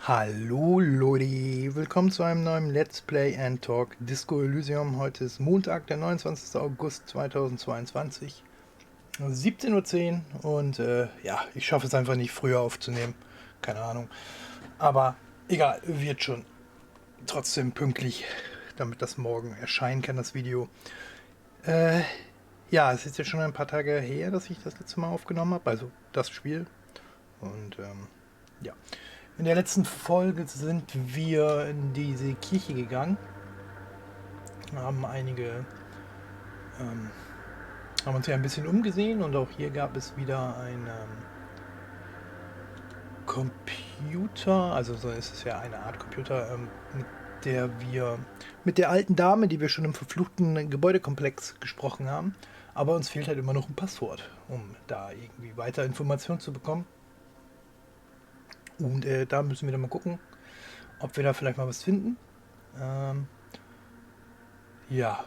Hallo Lodi, willkommen zu einem neuen Let's Play and Talk Disco Elysium. Heute ist Montag, der 29. August 2022, 17:10 Uhr und ja, ich schaffe es einfach nicht früher aufzunehmen, keine Ahnung. Aber egal, wird schon trotzdem pünktlich, damit das morgen erscheinen kann, das Video. Ja, es ist jetzt schon ein paar Tage her, dass ich das letzte Mal aufgenommen habe, also das Spiel. Und ja. In der letzten Folge sind wir in diese Kirche gegangen, haben haben uns ja ein bisschen umgesehen und auch hier gab es wieder einen Computer, also so ist es ja eine Art Computer, mit der alten Dame, die wir schon im verfluchten Gebäudekomplex gesprochen haben, aber uns fehlt halt immer noch ein Passwort, um da irgendwie weiter Informationen zu bekommen. Und da müssen wir dann mal gucken, ob wir da vielleicht mal was finden. Ja,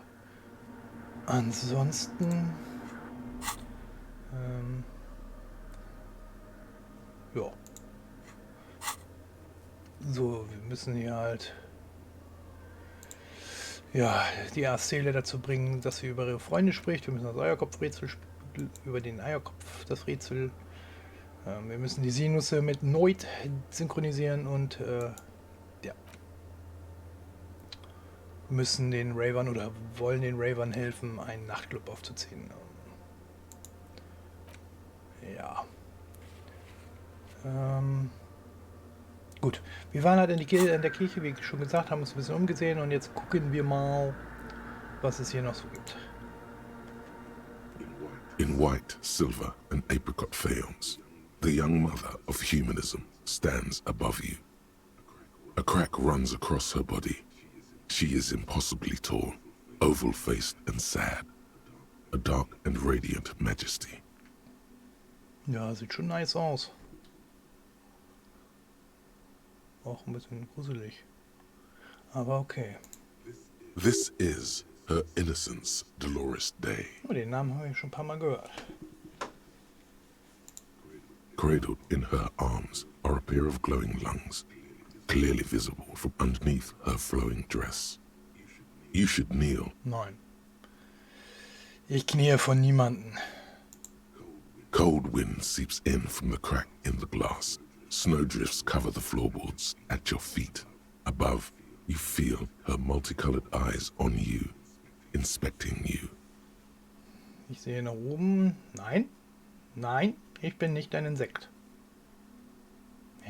ansonsten, ja, so, wir müssen hier halt, ja, die Seele dazu bringen, dass sie über ihre Freunde spricht. Wir müssen das Eierkopfrätsel über den Eierkopf das Rätsel. Wir müssen die Sinusse mit Neut synchronisieren und ja, müssen den Ravern oder wollen den Ravern helfen, einen Nachtclub aufzuziehen. Ja. Gut, wir waren halt in der Kirche, wie schon gesagt, haben uns ein bisschen umgesehen und jetzt gucken wir mal, was es hier noch so gibt. In white, silver, and apricot faience, the young mother of humanism stands above you. A crack runs across her body. She is impossibly tall, oval-faced and sad. A dark and radiant majesty. Ja, sieht schon nice aus. Auch ein bisschen gruselig. Aber okay. This is her Innocence Dolores Day. Oh, den Namen habe ich schon ein paar Mal gehört. Cradled in her arms are a pair of glowing lungs, clearly visible from underneath her flowing dress. You should kneel. Nein. Ich kniee von niemanden. Cold wind seeps in from the crack in the glass. Snowdrifts cover the floorboards at your feet. Above, you feel her multicolored eyes on you, inspecting you. Ich sehe nach oben. Nein. Nein, ich bin nicht ein Insekt.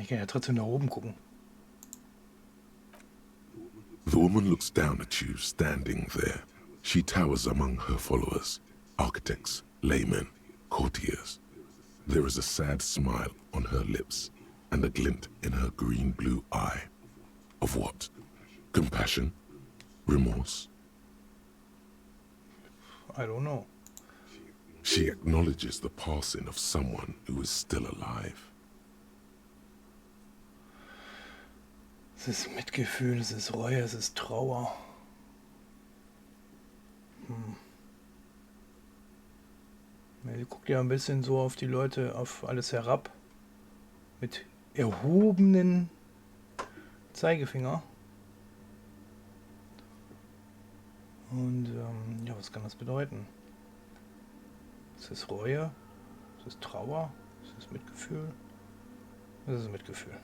Ich kann ja trotzdem nach oben gucken. The woman looks down at you standing there. She towers among her followers, architects, laymen, courtiers. There is a sad smile on her lips and a glint in her green-blue eye. Of what? Compassion? Remorse? I don't know. She acknowledges the passing of someone who is still alive. Es ist Mitgefühl, es ist Reue, es ist Trauer. Sie guckt ja ein bisschen so auf die Leute, auf alles herab. Mit erhobenen Zeigefinger. Und ja, was kann das bedeuten? Ist es Reue? Ist es Trauer? Ist es Mitgefühl? Es ist Mitgefühl.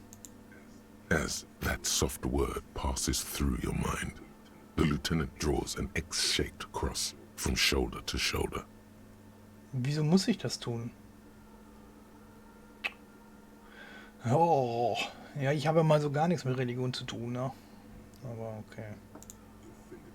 As that soft word passes through your mind, the lieutenant draws an X-shaped cross from shoulder to shoulder. Wieso muss ich das tun? Oh, ja, ich habe mal so gar nichts mit Religion zu tun, ne? Aber okay.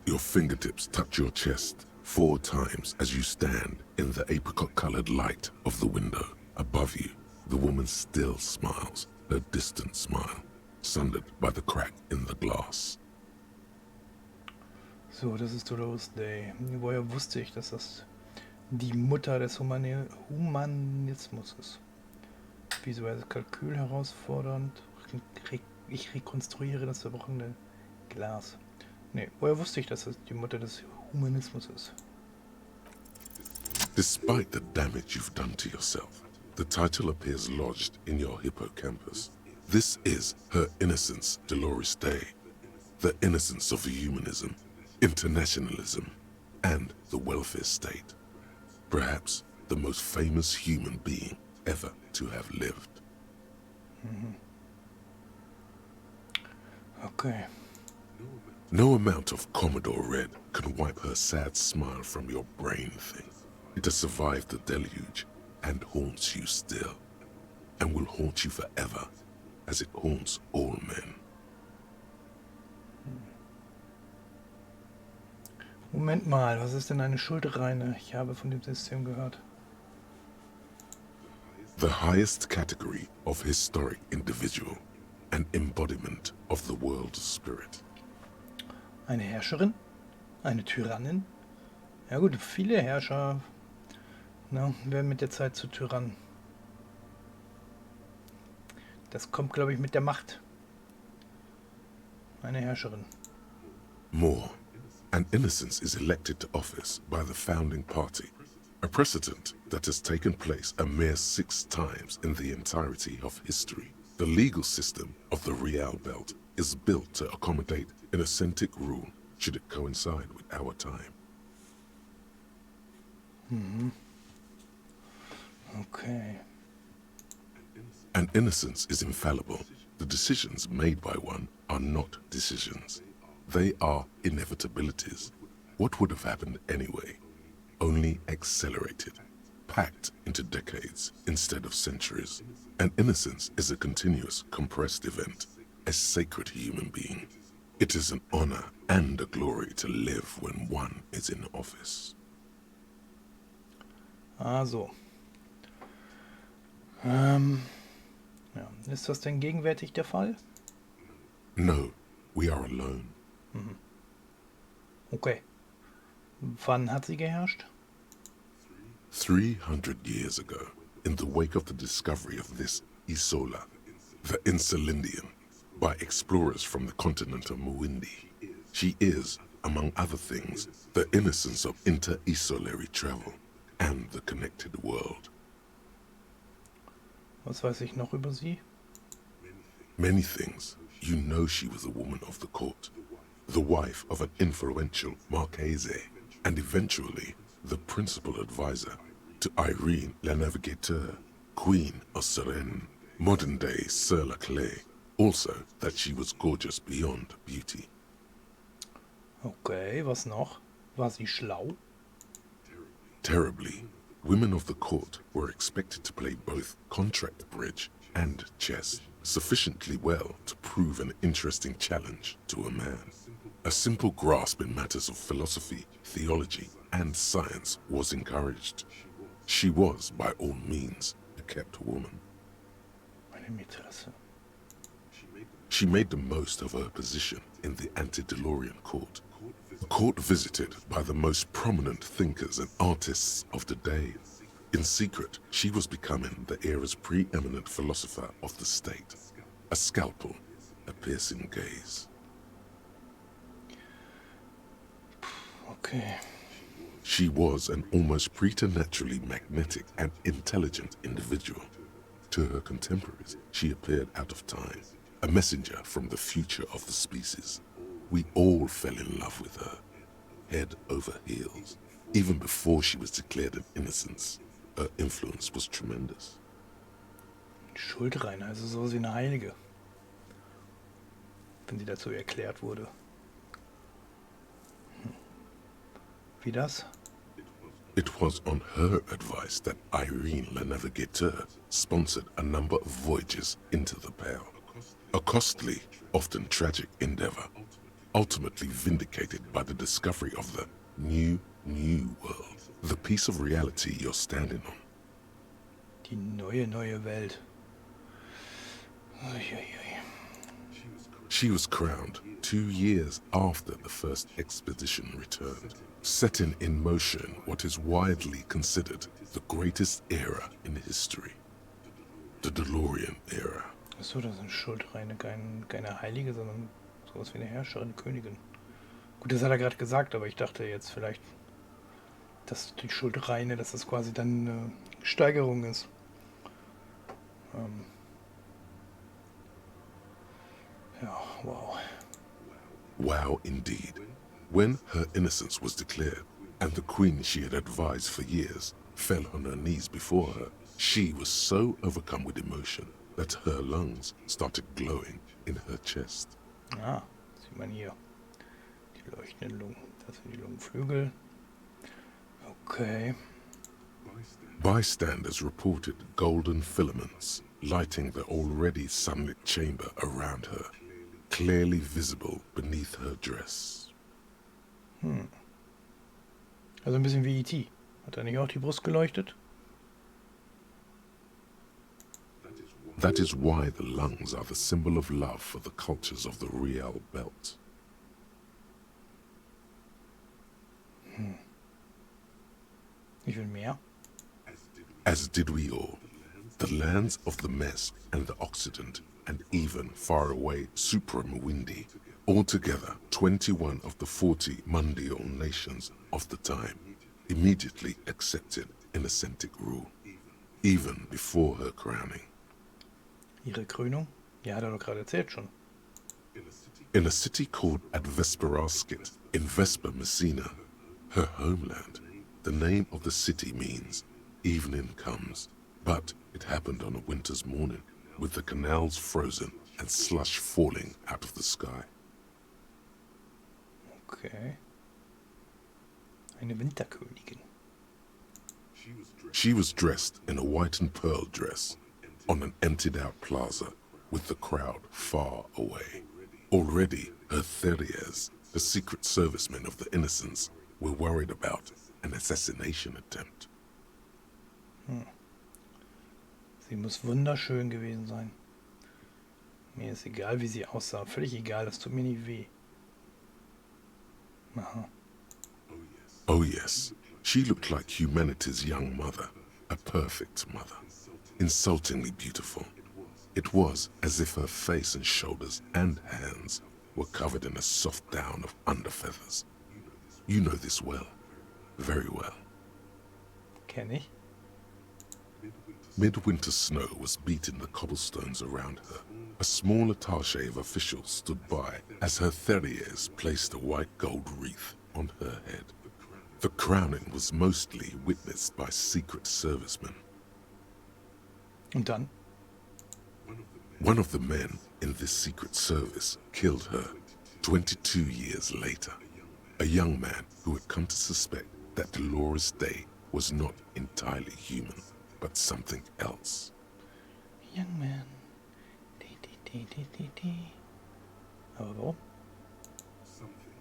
Your fingertips touch your chest 4 times as you stand in the apricot-colored light of the window. Above you, the woman still smiles, her distant smile, sundered by the crack in the glass. So, das ist Dolores Day. Woher wusste ich, dass das die Mutter des Humanismus ist? Visuelles Kalkül herausfordernd. Ich rekonstruiere das zerbrochene Glas. Nee, woher wusste ich, dass das die Mutter des Humanismus ist? Despite the damage you've done to yourself, the title appears lodged in your hippocampus. This is her innocence, Dolores Day, the innocence of humanism, internationalism, and the welfare state. Perhaps the most famous human being ever to have lived. Okay. No amount of Commodore Red can wipe her sad smile from your brain thing. It has survived the deluge and haunts you still, and will haunt you forever, as it haunts all men. Moment mal, was ist denn eine Schuldreine? Ich habe von dem System gehört. The highest category of historic individual, an embodiment of the world spirit. Eine Herrscherin? Eine Tyrannin? Ja gut, viele Herrscher werden mit der Zeit zu Tyrannen. Das kommt, glaube ich, mit der Macht. Eine Herrscherin. More, an innocence is elected to office by the founding party, a precedent that has taken place a mere 6 times in the entirety of history. The legal system of the Real Belt is built to accommodate inauthentic rule should it coincide with our time. Okay. An innocence is infallible. The decisions made by one are not decisions. They are inevitabilities. What would have happened anyway? Only accelerated, packed into decades instead of centuries. An innocence is a continuous, compressed event, a sacred human being. It is an honor and a glory to live when one is in office. Also. Ist das denn gegenwärtig der Fall? No, we are alone. Okay. Wann hat sie geherrscht? 300 years ago, in the wake of the discovery of this Isola, the Insulindian, by explorers from the continent of Muindi. She is, among other things, the innocence of inter-isolary travel and the connected world. Was weiß ich noch über sie? Many things. You know she was a woman of the court, the wife of an influential Marchese, and eventually the principal advisor to Irene la Navigateur, Queen of Solange, modern-day Sir La Clé. Also that she was gorgeous beyond beauty. Okay, was noch? War sie schlau? Terribly, women of the court were expected to play both contract bridge and chess sufficiently well to prove an interesting challenge to a man. A simple grasp in matters of philosophy, theology, and science was encouraged. She was, by all means, a kept woman. Eine Mätresse. She made the most of her position in the antediluvian court, a court visited by the most prominent thinkers and artists of the day. In secret, she was becoming the era's preeminent philosopher of the state, a scalpel, a piercing gaze. Okay. She was an almost preternaturally magnetic and intelligent individual. To her contemporaries, she appeared out of time, a messenger from the future of the species. We all fell in love with her, head over heels. Even before she was declared an innocence, her influence was tremendous. Schuldreine, also so wie eine Heilige. Wenn sie dazu erklärt wurde. Wie das? It was on her advice that Irene la Navigateur sponsored a number of voyages into the Pale. A costly, often tragic endeavor, ultimately vindicated by the discovery of the new world, the piece of reality you're standing on. Die neue Welt. Uiuiui. She was crowned 2 years after the first expedition returned, setting in motion what is widely considered the greatest era in history, the DeLorean era. Achso, das sind Schuldreine, keine Heilige, sondern sowas wie eine Herrscherin, Königin. Gut, das hat er gerade gesagt, aber ich dachte jetzt vielleicht, dass die Schuldreine, dass das quasi dann eine Steigerung ist. Wow. Wow, indeed. When her innocence was declared, and the queen she had advised for years fell on her knees before her, she was so overcome with emotion that her lungs started glowing in her chest. Ah, sieht man hier. Die leuchtenden Lungen. Das sind die Lungenflügel. Okay. Bystanders reported golden filaments lighting the already sunlit chamber around her, clearly visible beneath her dress. Also ein bisschen wie E.T. Hat er nicht auch die Brust geleuchtet? That is why the lungs are the symbol of love for the cultures of the Riel Belt. Ich will mehr. As did we all. The lands of the Mest and the Occident, and even far away Supramawindi, altogether 21 of the 40 Mundial nations of the time, immediately accepted Innocentic rule, even before her crowning. Ihre Krönung? Ja, hat er doch gerade erzählt schon. In a city called Advesperaskit, in Vesper Messina, her homeland, the name of the city means evening comes, but it happened on a winter's morning, with the canals frozen and slush falling out of the sky. Okay. Eine Winterkönigin. She was dressed in a white and pearl dress on an emptied-out plaza with the crowd far away. Already, her Theriers, the secret servicemen of the Innocents, were worried about an assassination attempt. Sie muss wunderschön gewesen sein. Mir ist egal, wie sie aussah. Völlig egal, das tut mir nicht weh. Aha. Oh yes, she looked like humanity's young mother, a perfect mother, insultingly beautiful. It was as if her face and shoulders and hands were covered in a soft down of underfeathers. You know this well, very well. Kenn ich. Midwinter snow was beating the cobblestones around her. A small attaché of officials stood by as her Theriers placed a white gold wreath on her head. The crowning was mostly witnessed by secret servicemen. Und dann? One of the men in this secret service killed her 22 years later. A young man who had come to suspect that Dolores Day was not entirely human, but something else. Young man. Aber warum?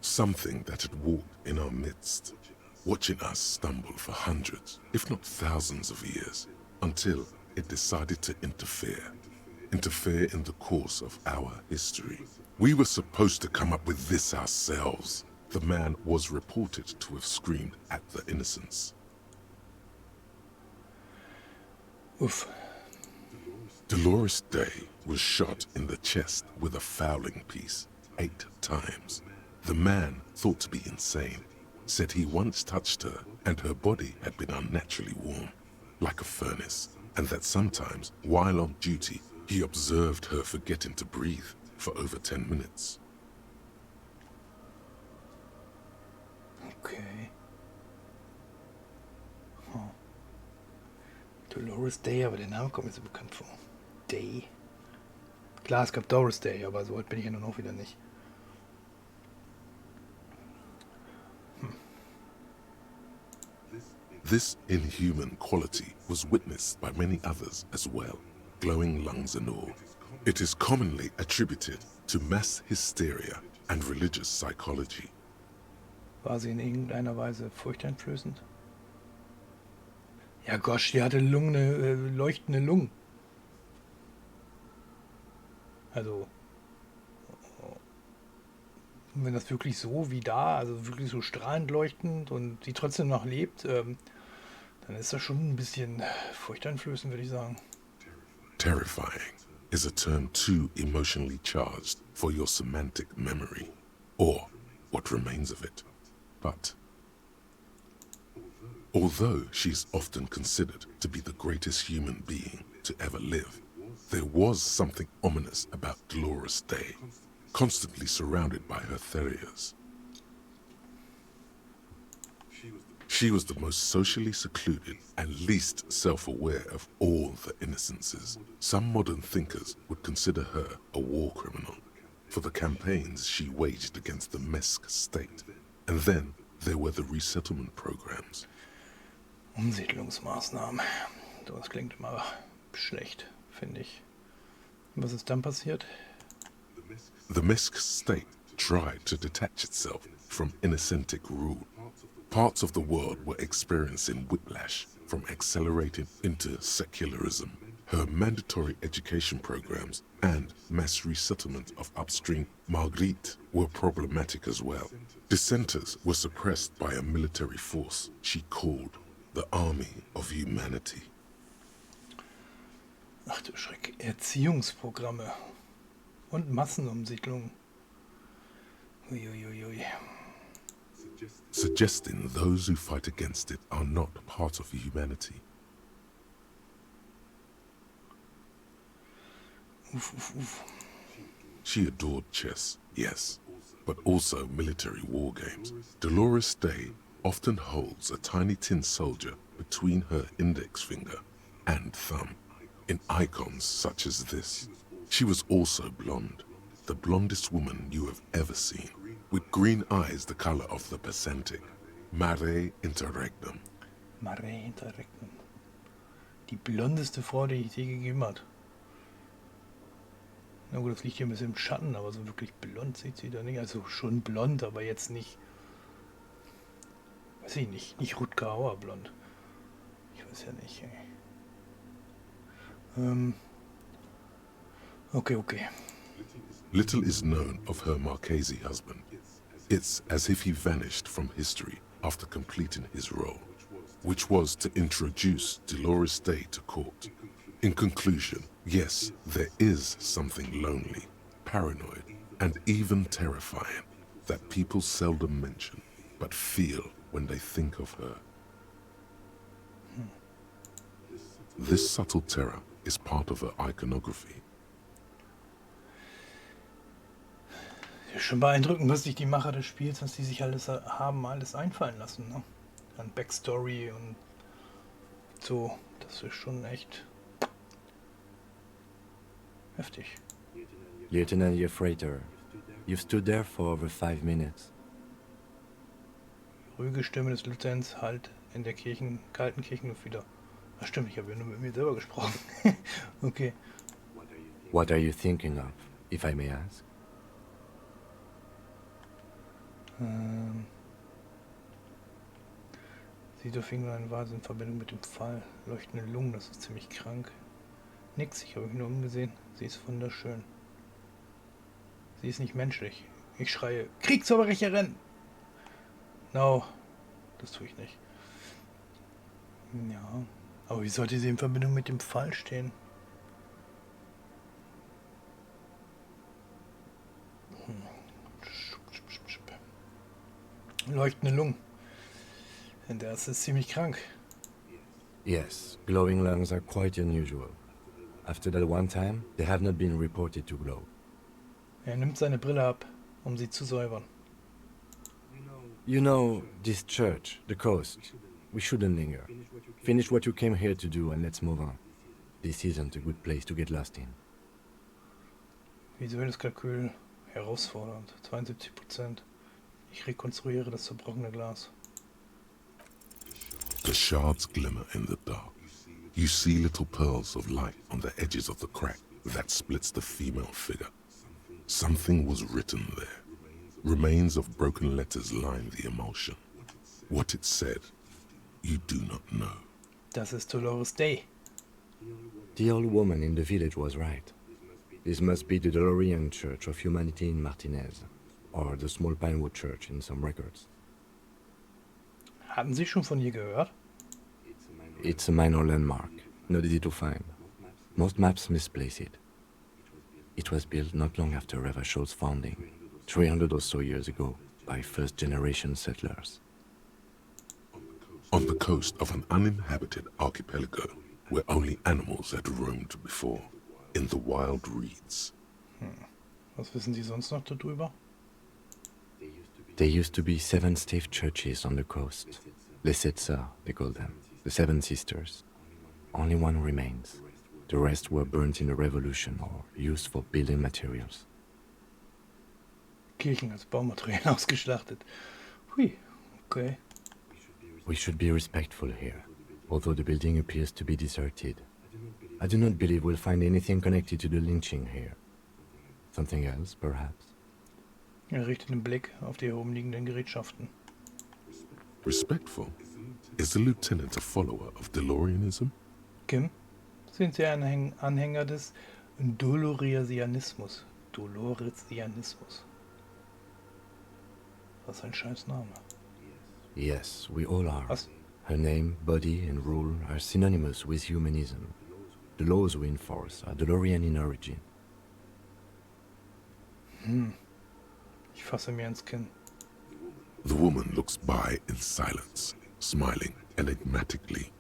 Something that had walked in our midst, watching us stumble for hundreds, if not thousands of years, until it decided to interfere in the course of our history. We were supposed to come up with this ourselves. The man was reported to have screamed at the Innocents. Uff. Dolores Day was shot in the chest with a fowling piece 8 times. The man, thought to be insane, said he once touched her and her body had been unnaturally warm, like a furnace, and that sometimes, while on duty, he observed her forgetting to breathe for over 10 minutes. Okay. Dolores Day, aber der Name kommt mir so bekannt vor. Day. Klar, es gab Doris Day, aber so alt bin ich ja nun auch wieder nicht. This inhuman quality was witnessed by many others as well, glowing lungs and all. It is commonly attributed to mass hysteria and religious psychology. War sie in irgendeiner Weise furchteinflößend? Ja gosh, die hatte leuchtende Lungen. Also, wenn das wirklich so wie da, also wirklich so strahlend leuchtend und sie trotzdem noch lebt, dann ist das schon ein bisschen furchteinflößend, würde ich sagen. Terrifying is a term too emotionally charged for your semantic memory, or what remains of it. But although she is often considered to be the greatest human being to ever live, there was something ominous about Dolores Day, constantly surrounded by her terriers. She was the most socially secluded and least self-aware of all the innocences. Some modern thinkers would consider her a war criminal for the campaigns she waged against the Mesk state. And then there were the resettlement programs. Umsiedlungsmaßnahmen. Das klingt immer schlecht, finde ich. Was ist dann passiert? The Mesk state tried to detach itself from innocentic rule. Parts of the world were experiencing whiplash from accelerated into secularism. Her mandatory education programs and mass resettlement of upstream Margriet were problematic as well. Dissenters were suppressed by a military force she called the Army of Humanity. Ach du Schreck, Erziehungsprogramme und Massenumsiedlung. Uiuiui. Suggesting those who fight against it are not part of humanity. She adored chess, yes, but also military war games. Dolores Day often holds a tiny tin soldier between her index finger and thumb in icons such as this. She was also blonde, the blondest woman you have ever seen, with green eyes the color of the Pacentic. Mare interregnum. Mare interregnum. Die blondeste Frau, die ich je gegeben hat. Na gut, das liegt hier ein bisschen im Schatten, aber so wirklich blond sieht sie da nicht. Also schon blond, aber jetzt nicht, weiß ich nicht Rutger Hauer blond. Ich weiß ja nicht, ey. Okay. Little is known of her Marchese husband. It's as if he vanished from history after completing his role, which was to introduce Dolores Day to court. In conclusion, yes, there is something lonely, paranoid, and even terrifying that people seldom mention, but feel when they think of her. This subtle terror is part of her iconography. Schon beeindruckend, was sich die Macher des Spiels, was die sich alles einfallen lassen, ne? An Backstory und so, das ist schon echt heftig. Lieutenant Freighter, you've stood there for over 5 minutes. Ruhige Stimme des Lieutenants halt in der kalten Kirchenluft wieder. Ach stimmt, ich habe ja nur mit mir selber gesprochen. Okay. What are you thinking of, if I may ask? Sieht auf jeden Fall eine Vase in Verbindung mit dem Fall. Leuchtende Lungen, das ist ziemlich krank. Nix, ich habe mich nur umgesehen. Sie ist wunderschön. Sie ist nicht menschlich. Ich schreie, Kriegsverbrecherin! No, das tue ich nicht. Ja, aber wie sollte sie in Verbindung mit dem Fall stehen? Leuchtende Lungen. Und das ist ziemlich krank. Yes, glowing lungs are quite unusual. After that one time, they have not been reported to glow. Er nimmt seine Brille ab, um sie zu säubern. You know, this church, the coast, we shouldn't linger. Finish what you came here to do and let's move on. This isn't a good place to get lost in. Visuelles Kalkül herausfordernd. 72%. Ich rekonstruiere das zerbrochene Glas. The shards glimmer in the dark. You see little pearls of light on the edges of the crack that splits the female figure. Something was written there. Remains of broken letters line the emulsion. What it said, you do not know. Das ist Dolores Day. The old woman in the village was right. This must be the Delorean Church of Humanity in Martinez, or the Small Pinewood Church in some records. Hatten Sie schon von ihr gehört? It's a minor landmark, not easy to find. Most maps misplace it. It was built not long after Revachol's founding, 300 or so years ago, by first-generation settlers. On the coast of an uninhabited archipelago where only animals had roamed before, in the wild reeds. Was wissen Sie sonst noch darüber? There used to be 7 stave churches on the coast. Lesetsa, they call them. The 7 Sisters. Only one remains. The rest were burnt in the revolution or used for building materials. Kirchen als Baumaterial ausgeschlachtet. Hui, okay. We should be respectful here, although the building appears to be deserted. I do not believe we'll find anything connected to the lynching here. Something else, perhaps? Er richtet den Blick auf die herumliegenden Gerätschaften. Respectful? Is the lieutenant a follower of DeLoreanism? Kim, sind Sie ein Anhänger des Doloresianismus? Doloresianismus. Was ein scheiß Name. Yes, we all are. Was? Her name, body, and rule are synonymous with humanism. The laws we enforce are DeLorean in origin. Ich fasse mir ins Kinn. The woman looks by in silence, smiling enigmatically.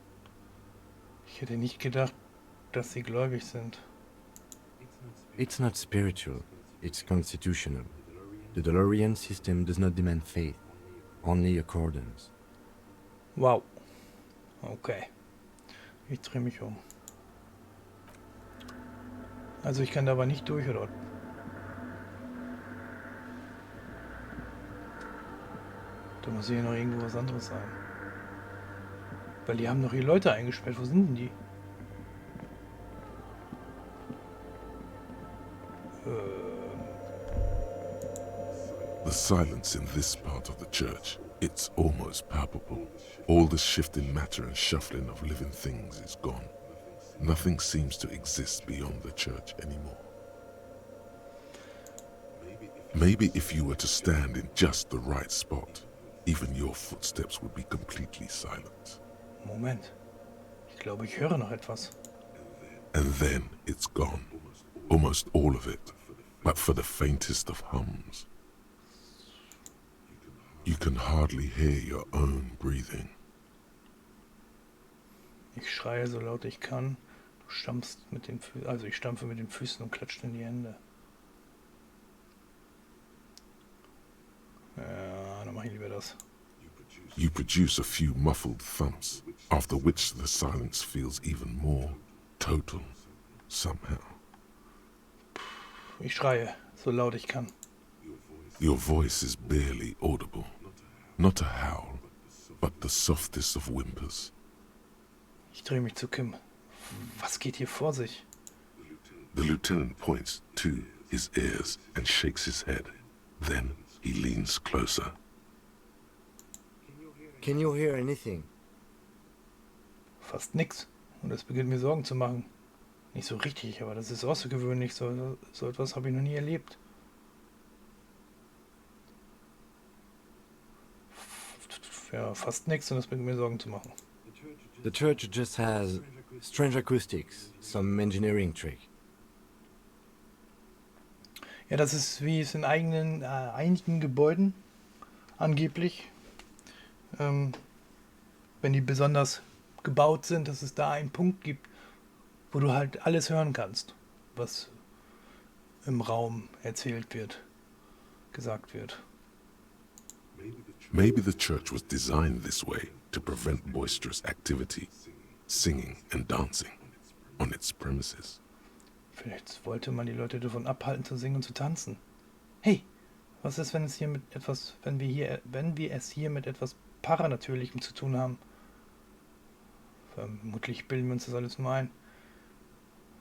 Ich hätte nicht gedacht, dass Sie gläubig sind. It's not spiritual, it's constitutional. The DeLorean system does not demand faith, only accordance. Wow. Okay. Ich drehe mich um. Also ich kann da aber nicht durch, oder? Da muss hier noch irgendwo was anderes sein. Weil die haben noch hier Leute eingesperrt. Wo sind denn die? The silence in this part of the church, it's almost palpable. All the shifting matter and shuffling of living things is gone. Nothing seems to exist beyond the church anymore. Maybe if you were to stand in just the right spot, even your footsteps would be completely silent. Moment. Ich glaube, ich höre noch etwas. And then it's gone. Almost all of it, but for the faintest of hums. You can hardly hear your own breathing. Ich schreie so laut ich kann. Du stampfst mit den Füßen, also ich stampfe mit den Füßen und klatsche in die Hände. Ja, dann mache ich lieber das. You produce a few muffled thumps, after which the silence feels even more total, somehow. Ich schreie so laut ich kann. Your voice is barely audible. Not a howl, but the softest of whimpers. Ich drehe mich zu Kim. Was geht hier vor sich? The lieutenant points to his ears and shakes his head. Then he leans closer. Can you hear anything? Fast nix. Und es beginnt mir Sorgen zu machen. Nicht so richtig, aber das ist außergewöhnlich. So etwas habe ich noch nie erlebt. Ja, fast nix und das beginnt mir Sorgen zu machen. The church just has strange acoustics, some engineering trick. Ja, das ist wie es in einigen Gebäuden angeblich, wenn die besonders gebaut sind, dass es da einen Punkt gibt, wo du halt alles hören kannst, was im Raum erzählt wird, gesagt wird. Maybe the church was designed this way to prevent boisterous activity, singing and dancing on its premises. Vielleicht wollte man die Leute davon abhalten zu singen und zu tanzen. Hey, was ist, wenn wir es hier mit etwas Paranatürlichem zu tun haben? Vermutlich bilden wir uns das alles nur ein.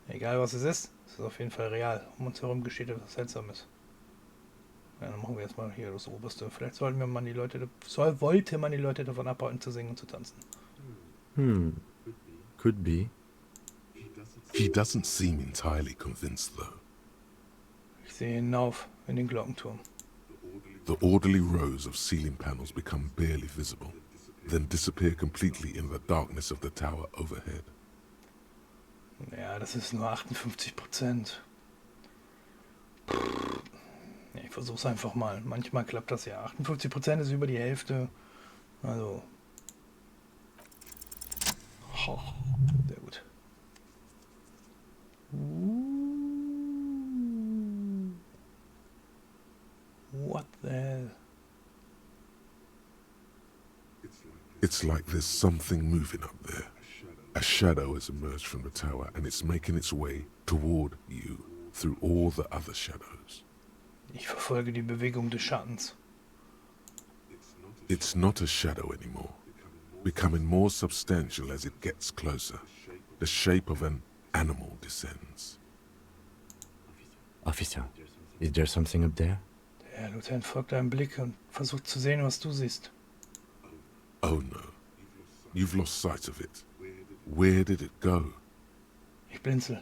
Egal was es ist auf jeden Fall real. Um uns herum geschieht etwas Seltsames. Ja, dann machen wir jetzt mal hier das Oberste. Vielleicht wollte man die Leute davon abhalten zu singen und zu tanzen. Could be. He doesn't seem entirely convinced, though. Ich sehe hinauf in den Glockenturm. The orderly rows of ceiling panels become barely visible, then disappear completely in the darkness of the tower overhead. Ja, das ist nur 58%. Ja, ich versuch's einfach mal. Manchmal klappt das ja. 58% ist über die Hälfte. Also. Sehr gut. What the hell? It's like there's something moving up there. A shadow has emerged from the tower and it's making its way toward you through all the other shadows. Ich verfolge die Bewegung des Schattens. It's not a shadow anymore, becoming more substantial as it gets closer. The shape of an animal descends. Officer, is there something up there? Der Lieutenant folgt deinem Blick und versucht zu sehen, was du siehst. Oh no, you've lost sight of it. Where did it go? Ich blinzel.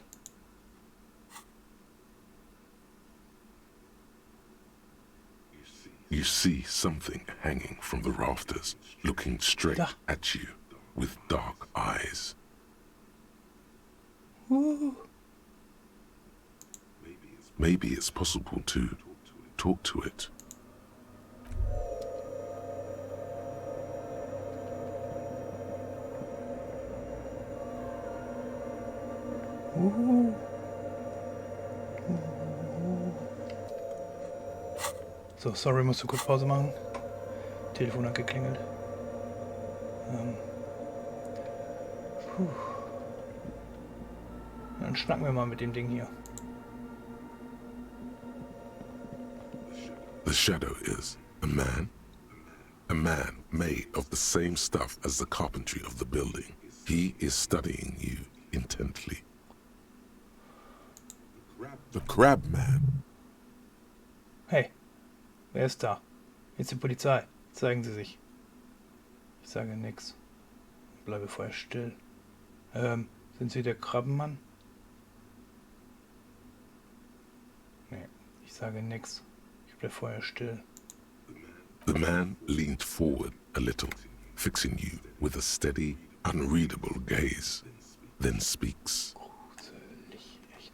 You see something hanging from the rafters, looking straight Da. at you with dark eyes. Maybe it's possible to talk to it. So, sorry, musst du kurz Pause machen? Telefon hat geklingelt. Dann schnacken wir mal mit dem Ding hier. The shadow is a man made of the same stuff as the carpentry of the building. He is studying you intently. The Krabbenmann. Hey, wer ist da? Jetzt die Polizei. Zeigen Sie sich. Ich sage nix. Bleibe vorher still. Sind Sie der Krabbenmann? Nee, ich sage nix. Ich bleib vorher still. The man leaned forward a little, fixing you with a steady, unreadable gaze, then speaks. Gruselig, echt.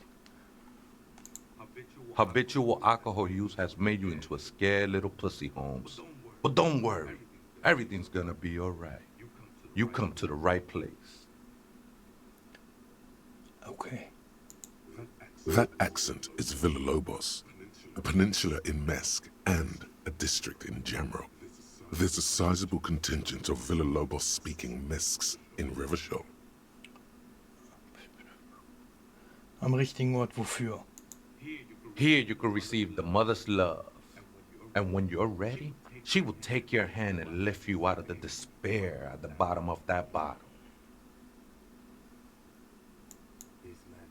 Habitual alcohol use has made you into a scared little pussy, Holmes. But don't worry, everything's gonna be alright. You come to the right place. Okay. That accent is Villalobos, a peninsula in Mesk and a district in Jamrock. There's a sizable contingent of Villalobos-speaking Mesks in Rivershaw. Am richtigen Ort wofür? Here you can receive the mother's love. And when you're ready, she will take your hand and lift you out of the despair at the bottom of that bottle.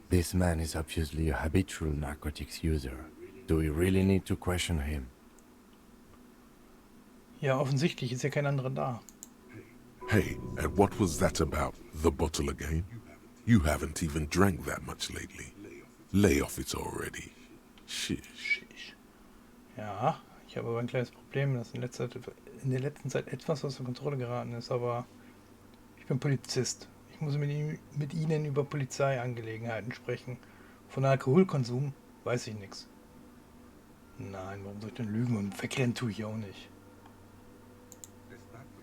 This man is obviously a habitual narcotics user. Do we really need to question him? Ja, offensichtlich ist ja kein anderer da. Hey, and what was that about, the bottle again? You haven't even drank that much lately. Lay off it already. Shish. Ja, ich habe aber ein kleines Problem, das in der letzten Zeit etwas außer Kontrolle geraten ist, aber ich bin Polizist. Ich muss mit Ihnen über Polizeiangelegenheiten sprechen. Von Alkoholkonsum weiß ich nichts. Nein, warum soll ich denn lügen? Und wegrennen tue ich auch nicht.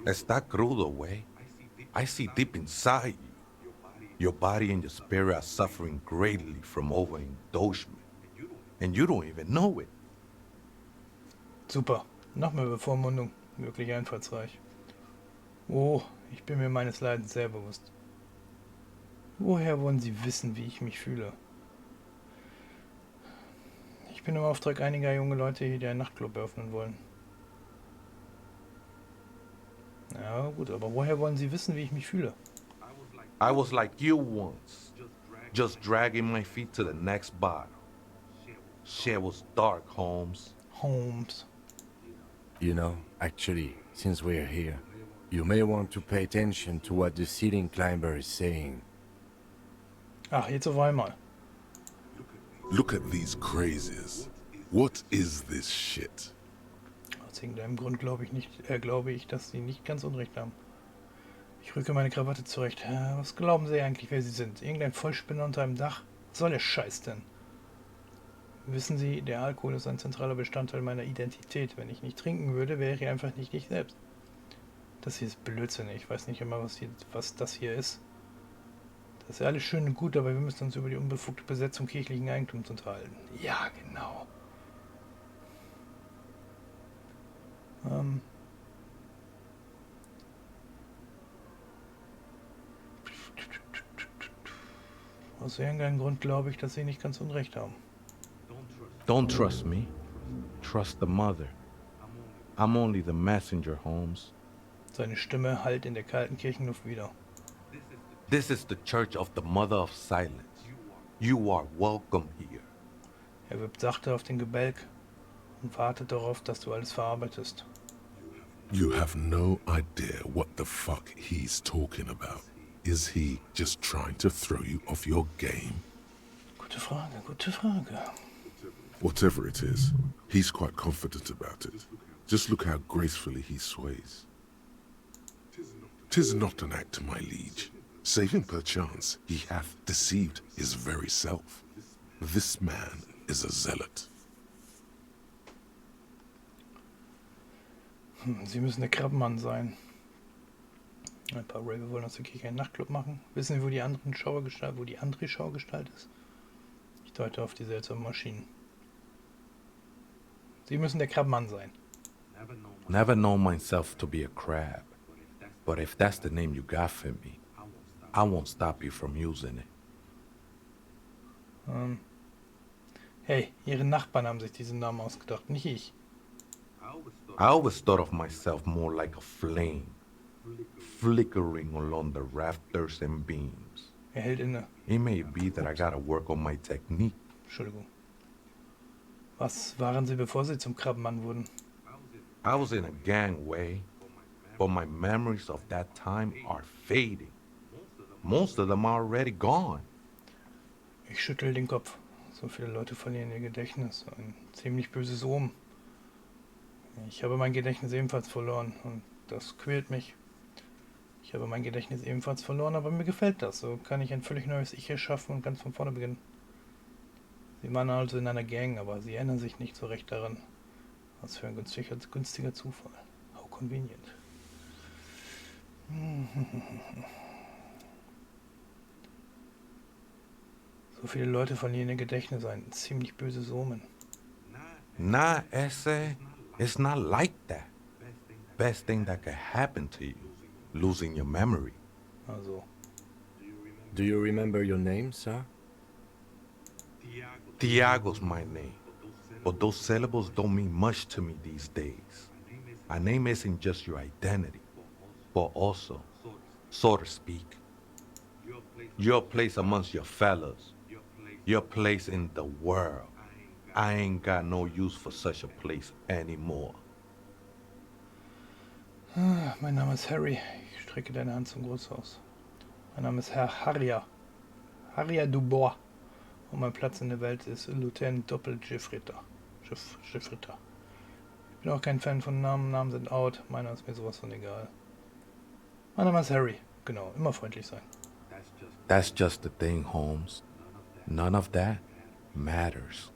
Está crudo, way. I see deep inside you. Your body and your spirit are suffering greatly from overindulgence. And you don't even know it. Super, noch mehr Bevormundung. Wirklich einfallsreich. Oh, ich bin mir meines Leidens sehr bewusst. Woher wollen Sie wissen, wie ich mich fühle? Ich bin im Auftrag einiger junge Leute hier, die einen Nachtclub eröffnen wollen. Ja gut, aber woher wollen Sie wissen, wie ich mich fühle? I was like you once, just dragging my feet to the next bottle. Shit was dark, Holmes. Holmes. You know, actually, since we're here, you may want to pay attention to what the ceiling climber is saying. Ach, jetzt auf einmal. Look at these crazies. What is this shit? Aus irgendeinem Grund glaube ich, dass Sie nicht ganz Unrecht haben. Ich rücke meine Krawatte zurecht. Was glauben Sie eigentlich, wer Sie sind? Irgendein Vollspinner unter einem Dach? Was soll der Scheiß denn? Wissen Sie, der Alkohol ist ein zentraler Bestandteil meiner Identität. Wenn ich nicht trinken würde, wäre ich einfach nicht ich selbst. Das hier ist Blödsinn. Ich weiß nicht immer, was das hier ist. Das ist ja alles schön und gut, aber wir müssen uns über die unbefugte Besetzung kirchlichen Eigentums unterhalten. Ja, genau. Ähm, aus irgendeinem Grund glaube ich, dass sie nicht ganz unrecht haben. Don't trust me. Trust the mother. I'm only the messenger, Holmes. Seine Stimme hallt in der kalten Kirchenluft wieder. This is the church of the mother of silence. You are welcome here. Er wippt sachte auf den Gebälk und wartet darauf, dass du alles verarbeitest. You have no idea what the fuck he's talking about. Is he just trying to throw you off your game? Gute Frage, gute Frage. Whatever it is, he's quite confident about it. Just look how gracefully he sways. 'Tis not an act, my liege. Save him perchance, he hath deceived his very self. This man is a zealot. Sie müssen der Krabbenmann sein. Ein paar Raver wollen aus der Kirche einen Nachtclub machen. Wissen Sie, wo die andere Schaugestalt ist? Ich deute auf die seltsamen Maschinen. Sie müssen der Krabbenmann sein. Never known myself to be a crab. But if that's the name you got for me, I won't stop you from using it. Hey, Ihre Nachbarn haben sich diesen Namen ausgedacht, nicht ich. I always thought of myself more like a flame, flickering along the rafters and beams. Er hält inne. It may be that I gotta work on my technique. Entschuldigung. Was waren Sie, bevor Sie zum Krabbenmann wurden? I was in a gangway, but my memories of that time are fading. Most of them are already gone. Ich schüttel den Kopf. So viele Leute verlieren ihr Gedächtnis. Ein ziemlich böses Omen. Ich habe mein Gedächtnis ebenfalls verloren und das quält mich. Ich habe mein Gedächtnis ebenfalls verloren, aber mir gefällt das. So kann ich ein völlig neues Ich erschaffen und ganz von vorne beginnen. Sie waren also in einer Gang, aber sie erinnern sich nicht so recht daran. Was für ein günstiger Zufall. How convenient. So viele Leute verlieren ihr Gedächtnis, ein ziemlich böses Omen. Nah, Esse, it's not like that. Best thing that could happen to you, losing your memory. Also, Do you remember your name, sir? Tiago's my name, but those syllables don't mean much to me these days. My name isn't just your identity, but also, so to speak, your place amongst your fellows, your place in the world. I ain't got no use for such a place anymore. mein Name ist Harry. Ich strecke deine Hand zum Gruß aus. Mein Name ist Herr Harria Dubois. Und mein Platz in der Welt ist Lieutenant Doppel-Giffritter. Giffritter. Ich bin auch kein Fan von Namen. Namen sind out. Meiner ist mir sowas von egal. Mein Name ist Harry. Genau, immer freundlich sein. That's just the thing, Holmes. None of that matters.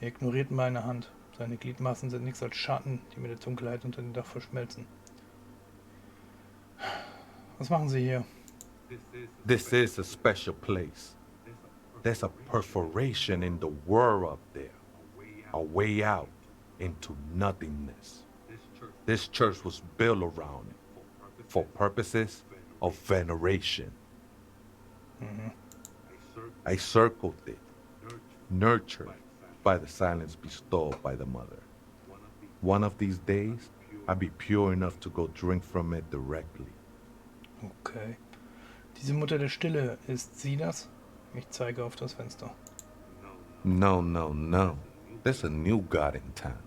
Er ignoriert meine Hand. Seine Gliedmaßen sind nichts als Schatten, die mit der Dunkelheit unter dem Dach verschmelzen. Was machen Sie hier? This is a special place. There's a perforation in the world up there, a way out into nothingness. This church was built around it for purposes of veneration. I circled it, nurtured by the silence bestowed by the mother. One of these days, I'll be pure enough to go drink from it directly. Okay. Diese Mutter der Stille, ist sie das? Ich zeige auf das Fenster. No, no, no. There's a new god in town,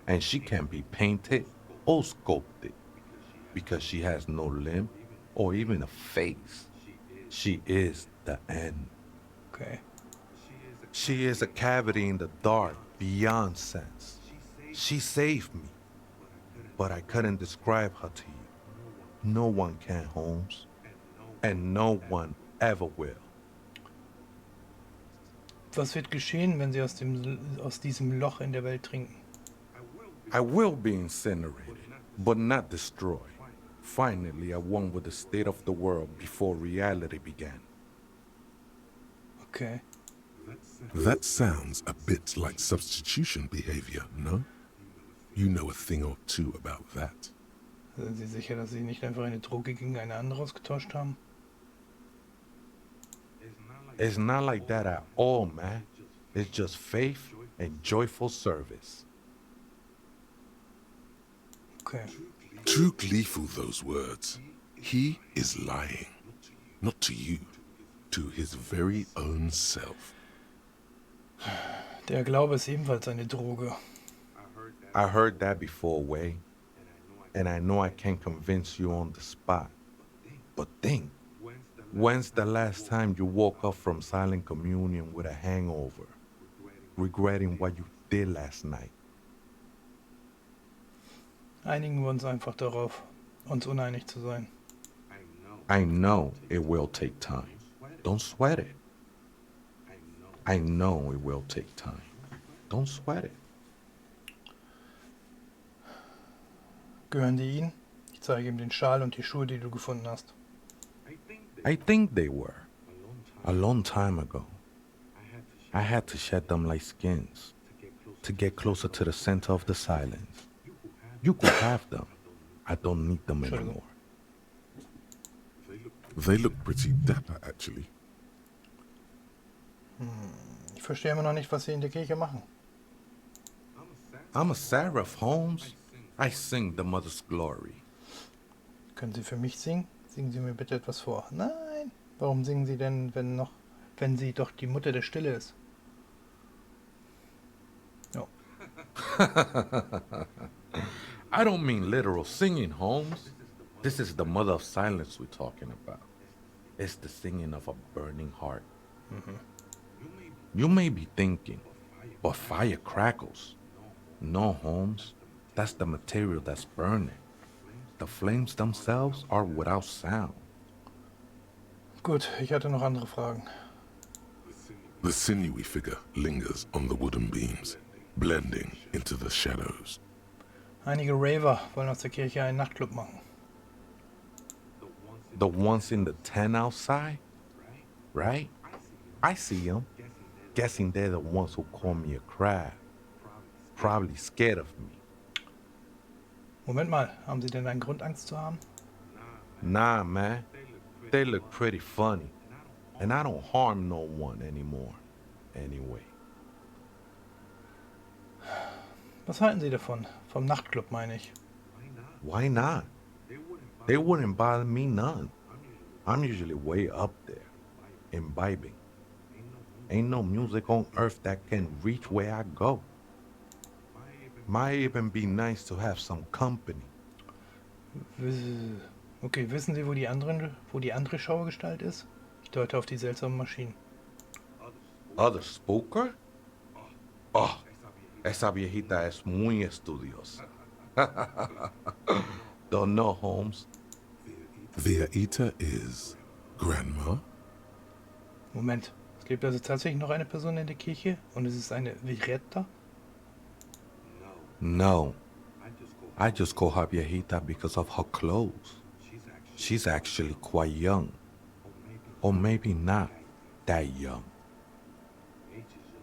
and she can't be painted or sculpted because she has no limb or even a face. She is the end. Okay. She is a cavity in the dark beyond sense. She saved me, but I couldn't describe her to you. No one can, Holmes, and no one ever will. Was wird geschehen, wenn Sie aus diesem Loch in der Welt trinken? I will be incinerated, but not destroyed. Finally, I won with the state of the world before reality began. Okay. That sounds a bit like substitution behavior, no? You know a thing or two about that. Sind Sie sicher, dass Sie nicht einfach eine Droge gegen eine andere ausgetauscht haben? It's not like that at all, man. It's just faith and joyful service. Okay. Too gleeful, those words. He is lying. Not to you, to his very own self. Der Glaube ist ebenfalls eine Droge. I heard that before, Way. And I know I can't convince you on the spot. But think, when's the last time you woke up from silent communion with a hangover, regretting what you did last night? Einigen wir uns einfach darauf, uns uneinig zu sein. I know it will take time. Don't sweat it. I know it will take time. Don't sweat it. Gehören die Ihnen? Ich zeige ihm den Schal und die Schuhe, die du gefunden hast. I think they were. A long time ago. I had to shed them like skins to get closer to the center of the silence. You could have them. I don't need them anymore. They look pretty dapper, actually. Ich verstehe immer noch nicht, was Sie in der Kirche machen. I'm a seraph, Holmes. I sing the Mother's glory. Können Sie für mich singen? Singen Sie mir bitte etwas vor. Nein. Warum singen Sie denn, wenn sie doch die Mutter der Stille ist? Oh. I don't mean literal singing, Holmes. This is the mother of silence we're talking about. It's the singing of a burning heart. You may be thinking, but fire crackles. No, Holmes. That's the material that's burning. The flames themselves are without sound. Gut, ich hatte noch andere Fragen. The sinewy figure lingers on the wooden beams, blending into the shadows. Einige Raver wollen aus der Kirche einen Nachtclub machen. The ones in the tent outside? Right? I see them. Guessing they're the ones who call me a crab. Probably scared of me. Moment mal, haben Sie denn einen Grund, Angst zu haben? Nah, man. They look pretty funny. And I don't harm no one anymore. Anyway. Was halten Sie davon? Vom Nachtclub, meine ich. Why not? They wouldn't bother me none. I'm usually way up there, imbibing. Ain't no music on earth that can reach where I go. Might even be nice to have some company. Okay, wissen Sie, wo die andere Schauergestalt ist? Ich deute auf die seltsamen Maschinen. Other spooker? Oh, esa viejita es muy estudiosa. Don't know, Holmes. The Aita is Grandma? Moment, es lebt also tatsächlich noch eine Person in der Kirche und es ist eine Viretta? No. I just call her viejita because of her clothes. She's actually quite young. Or maybe not that young.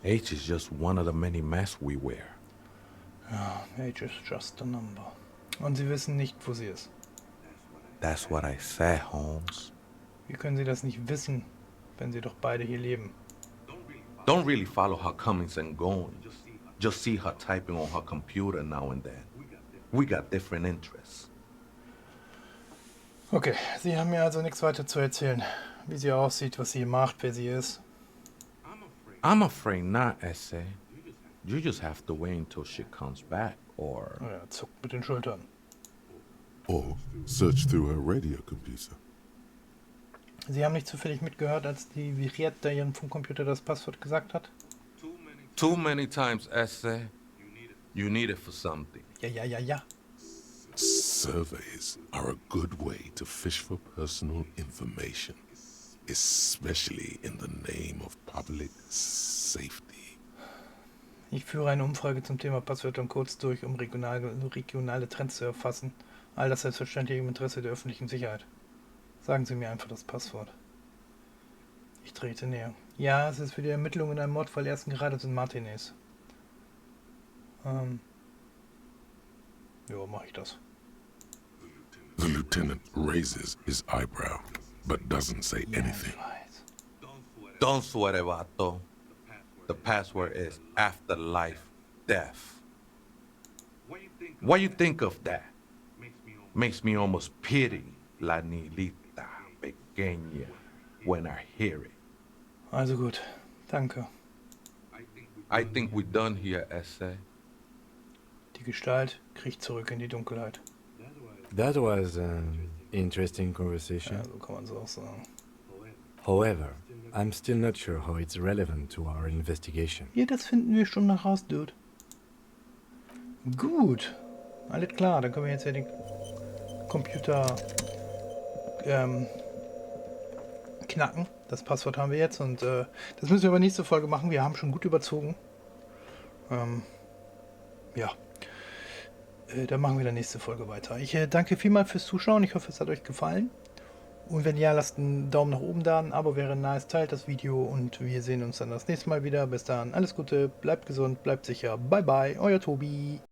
Age is just one of the many masks we wear. Ja, age is just a number. Und Sie wissen nicht, wo sie ist. That's what I said, Holmes. Wie können Sie das nicht wissen, wenn Sie doch beide hier leben? Don't really follow her comings and goings. Just see her typing on her computer now and then. We got different interests. Okay, Sie haben mir also nichts weiter zu erzählen. Wie sie aussieht, was sie macht, wer sie ist. I'm afraid not, Essay. You just have to wait until she comes back, or... Er zuckt mit den Schultern. Or search through her radio computer. Sie haben nicht zufällig mitgehört, als die Viretta ihrem Funkcomputer das Passwort gesagt hat? Too many times, Essay. You need it for something. Ja. Surveys are a good way to fish for personal information, especially in the name of public safety. Ich führe eine Umfrage zum Thema Passwörter und Codes durch, um regionale Trends zu erfassen. All das selbstverständlich im Interesse der öffentlichen Sicherheit. Sagen Sie mir einfach das Passwort. Ich trete näher. Ja, es ist für die Ermittlungen in einem Mordfall ersten Grades in Martinez. Ja, mache ich das. The lieutenant raises his eyebrow, but doesn't say Ja, anything. ich weiß. Don't sweat it, vato. The password is afterlife death. Why you think of that? Makes me almost pity la niñita pequeña when I hear it. Also gut, danke. I think we're done here, Essay. Die Gestalt kriecht zurück in die Dunkelheit. That was an interesting conversation. Ja, so kann man es auch sagen. However, I'm still not sure how it's relevant to our investigation. Ja, das finden wir schon noch raus, Dude. Gut. Alles klar, dann können wir jetzt ja den Computer knacken. Das Passwort haben wir jetzt und das müssen wir aber nächste Folge machen. Wir haben schon gut überzogen. Ja. Dann machen wir dann nächste Folge weiter. Ich danke vielmals fürs Zuschauen. Ich hoffe, es hat euch gefallen. Und wenn ja, lasst einen Daumen nach oben da. Ein Abo wäre nice. Teilt das Video und wir sehen uns dann das nächste Mal wieder. Bis dann. Alles Gute. Bleibt gesund. Bleibt sicher. Bye bye. Euer Toby.